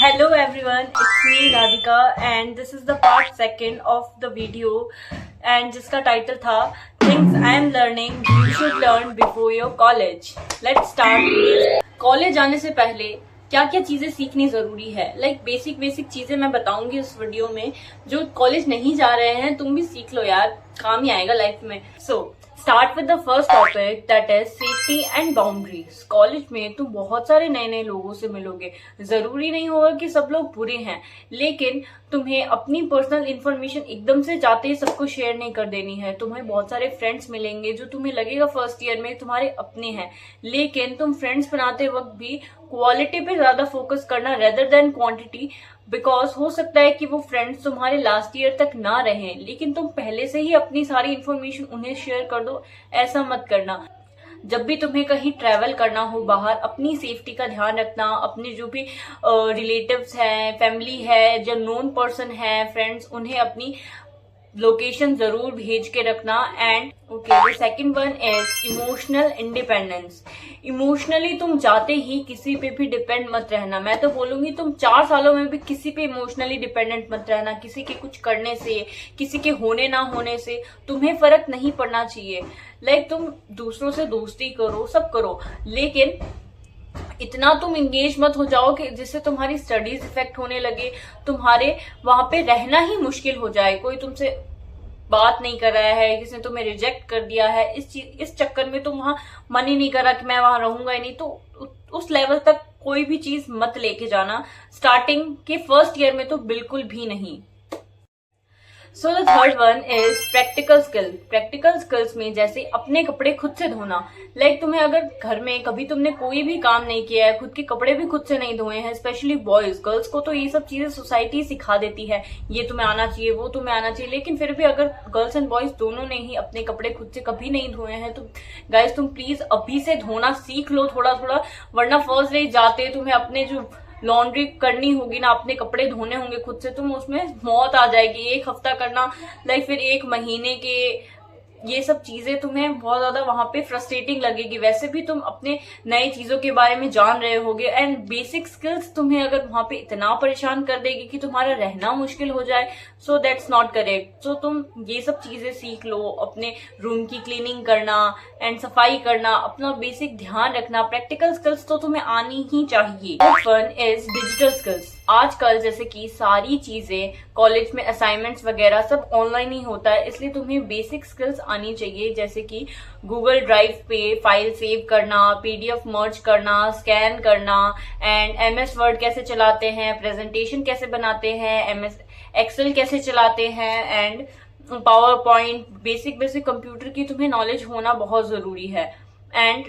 Hello everyone, it's me Radhika and this is the part second of the video and जिसका title था Things I am learning you should learn before your college. Let's start. College आने से पहले क्या क्या चीजें सीखनी जरूरी है, बेसिक चीजें मैं बताऊंगी इस वीडियो में। जो कॉलेज नहीं जा रहे हैं तुम भी सीख लो यार, काम ही आएगा लाइफ में। Start with the first topic that is safety and boundaries. College में तुम बहुत सारे नए नए लोगों से मिलोगे, जरूरी नहीं होगा कि सब लोग बुरे हैं, लेकिन तुम्हें अपनी पर्सनल इन्फॉर्मेशन एकदम से जाते ही सबको शेयर नहीं कर देनी है। तुम्हें बहुत सारे फ्रेंड्स मिलेंगे जो तुम्हें लगेगा फर्स्ट ईयर में तुम्हारे अपने हैं, लेकिन तुम फ्रेंड्स बनाते वक्त भी क्वालिटी पे ज्यादा फोकस करना रेदर देन क्वांटिटी, बिकॉज हो सकता है कि वो फ्रेंड्स तुम्हारे लास्ट ईयर तक ना रहें, लेकिन तुम पहले से ही अपनी सारी इन्फॉर्मेशन उन्हें शेयर कर दो। ऐसा मत करना। जब भी तुम्हें कहीं ट्रैवल करना हो बाहर, अपनी सेफ्टी का ध्यान रखना। अपने जो भी रिलेटिव्स हैं, फैमिली है, जो नोन पर्सन है, फ्रेंड्स, उन्हें अपनी लोकेशन जरूर भेज के रखना। And the second one is emotional independence. Emotionally तुम जाते ही किसी पे भी डिपेंड मत रहना। मैं तो बोलूंगी तुम 4 सालों में भी किसी पे इमोशनली डिपेंडेंट मत रहना। किसी के कुछ करने से, किसी के होने ना होने से तुम्हें फर्क नहीं पड़ना चाहिए। तुम दूसरों से दोस्ती करो, सब करो, लेकिन इतना तुम इंगेज मत हो जाओ कि जिससे तुम्हारी स्टडीज इफेक्ट होने लगे, तुम्हारे वहां पे रहना ही मुश्किल हो जाए। कोई तुमसे बात नहीं कर रहा है, किसी ने तुम्हें रिजेक्ट कर दिया है, इस चक्कर में तुम वहां मन ही नहीं कर रहा कि मैं वहां रहूंगा ही नहीं, तो उस लेवल तक कोई भी चीज मत लेके जाना। स्टार्टिंग के फर्स्ट ईयर में तो बिल्कुल भी नहीं। So the third one is practical skill. Practical skills में जैसे अपने कपड़े खुद से धोना। तुम्हें अगर घर में कभी तुमने कोई भी काम नहीं किया है, खुद के कपड़े भी खुद से नहीं धोए हैं, स्पेशली बॉयज, गर्ल्स को तो ये सब चीजें सोसाइटी सिखा देती है, ये तुम्हें आना चाहिए, वो तुम्हें आना चाहिए, लेकिन फिर भी अगर गर्ल्स एंड बॉयज दोनों ने ही अपने कपड़े खुद से कभी नहीं धोए हैं तो गाइज तुम प्लीज अभी से धोना सीख लो थोड़ा थोड़ा, वरना फर्स्ट डे जाते तुम्हें अपने जो लॉन्ड्री करनी होगी ना, अपने कपड़े धोने होंगे खुद से, तुम उसमें मौत आ जाएगी। 1 हफ्ता करना, फिर 1 महीने के, ये सब चीजें तुम्हें बहुत ज्यादा वहां पे फ्रस्ट्रेटिंग लगेगी। वैसे भी तुम अपने नई चीजों के बारे में जान रहे होगे, एंड बेसिक स्किल्स तुम्हें अगर वहां पे इतना परेशान कर देगी कि तुम्हारा रहना मुश्किल हो जाए, सो दैट्स नॉट करेक्ट। सो तुम ये सब चीजें सीख लो, अपने रूम की क्लीनिंग करना एंड सफाई करना, अपना बेसिक ध्यान रखना। प्रैक्टिकल स्किल्स तो तुम्हें आनी ही चाहिए। One is digital skills. आजकल जैसे कि सारी चीजें कॉलेज में असाइनमेंट्स वगैरह सब ऑनलाइन ही होता है, इसलिए तुम्हें बेसिक स्किल्स आनी चाहिए, जैसे कि गूगल ड्राइव पे फाइल सेव करना, पीडीएफ मर्ज करना, स्कैन करना, एंड एमएस वर्ड कैसे चलाते हैं, प्रेजेंटेशन कैसे बनाते हैं, एमएस एक्सेल कैसे चलाते हैं, and power point, basic computer की तुम्हें नॉलेज होना बहुत जरूरी है। एंड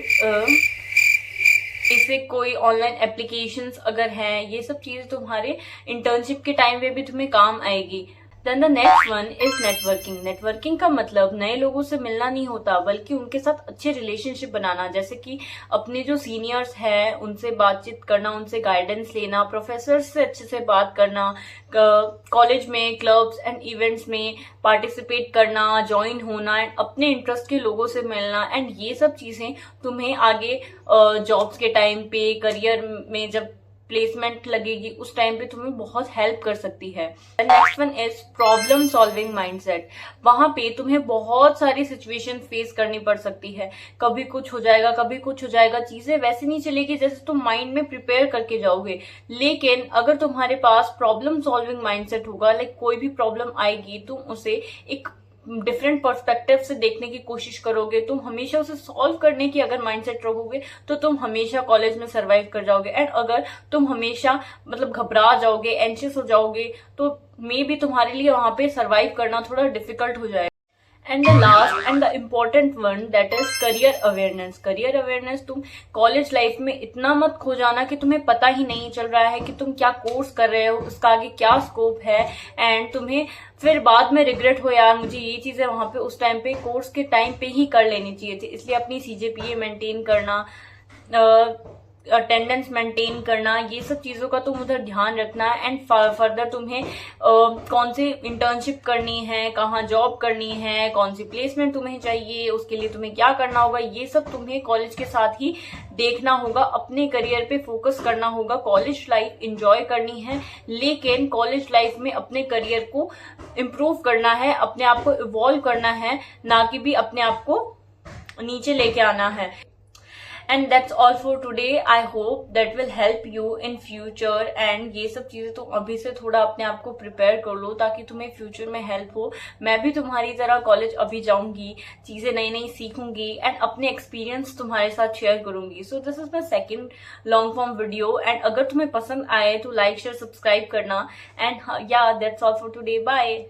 इससे कोई ऑनलाइन एप्लीकेशंस अगर हैं, ये सब चीजें तुम्हारे इंटर्नशिप के टाइम पे भी तुम्हें काम आएगी। Then the next one is networking. Networking का मतलब नए लोगों से मिलना नहीं होता, बल्कि उनके साथ अच्छे रिलेशनशिप बनाना, जैसे कि अपने जो सीनियर्स हैं उनसे बातचीत करना, उनसे गाइडेंस लेना, प्रोफेसर से अच्छे से बात करना, कॉलेज में क्लब्स एंड इवेंट्स में पार्टिसिपेट करना, ज्वाइन होना, एंड अपने इंटरेस्ट के लोगों से मिलना। एंड ये सब चीजें तुम्हें आगे जॉब्स के टाइम पे, करियर में जब प्लेसमेंट लगेगी उस टाइम पे तुम्हें बहुत हेल्प कर सकती है। Next one is problem solving mindset. वहां पे तुम्हें बहुत सारी सिचुएशन फेस करनी पड़ सकती है, कभी कुछ हो जाएगा, कभी कुछ हो जाएगा, चीजें वैसे नहीं चलेगी जैसे तुम माइंड में प्रिपेयर करके जाओगे। लेकिन अगर तुम्हारे पास प्रॉब्लम सॉल्विंग माइंडसेट होगा, कोई भी प्रॉब्लम आएगी तुम उसे एक डिफरेंट पर्सपेक्टिव से देखने की कोशिश करोगे, तुम हमेशा उसे सॉल्व करने की अगर माइंडसेट रखोगे तो तुम हमेशा कॉलेज में सरवाइव कर जाओगे। एंड अगर तुम हमेशा घबरा जाओगे, एंशियस हो जाओगे, तो मे बी तुम्हारे लिए वहां पे सरवाइव करना थोड़ा डिफिकल्ट हो जाएगा। And the last and the important one that is career awareness. Career awareness, तुम कॉलेज लाइफ में इतना मत खो जाना कि तुम्हें पता ही नहीं चल रहा है कि तुम क्या कोर्स कर रहे हो, उसका आगे क्या स्कोप है, एंड तुम्हें फिर बाद में रिग्रेट हो, यार मुझे ये चीजें वहां पे उस टाइम पे कोर्स के टाइम पे ही कर लेनी चाहिए थी। इसलिए अपनी CGPA मेंटेन करना, अटेंडेंस मेंटेन करना, ये सब चीजों का तुम उधर ध्यान रखना है। एंड फर्दर तुम्हें कौन सी इंटर्नशिप करनी है, कहाँ जॉब करनी है, कौन सी प्लेसमेंट तुम्हें चाहिए, उसके लिए तुम्हें क्या करना होगा, ये सब तुम्हें कॉलेज के साथ ही देखना होगा। अपने करियर पे फोकस करना होगा। कॉलेज लाइफ एंजॉय करनी है, लेकिन कॉलेज लाइफ में अपने करियर को इम्प्रूव करना है, अपने आप को इवॉल्व करना है, ना कि भी अपने आप को नीचे लेके आना है। And that's all for today. I hope that will help you in future. And ये सब चीजें तुम अभी से थोड़ा अपने आप को प्रिपेयर कर लो, ताकि तुम्हें फ्यूचर में हेल्प हो। मैं भी तुम्हारी तरह कॉलेज अभी जाऊंगी, चीजें नई नई सीखूंगी एंड अपने एक्सपीरियंस तुम्हारे साथ शेयर करूंगी। So this is my second long form video. And अगर तुम्हें पसंद आए तो लाइक शेयर सब्सक्राइब करना। And yeah that's all for today. Bye.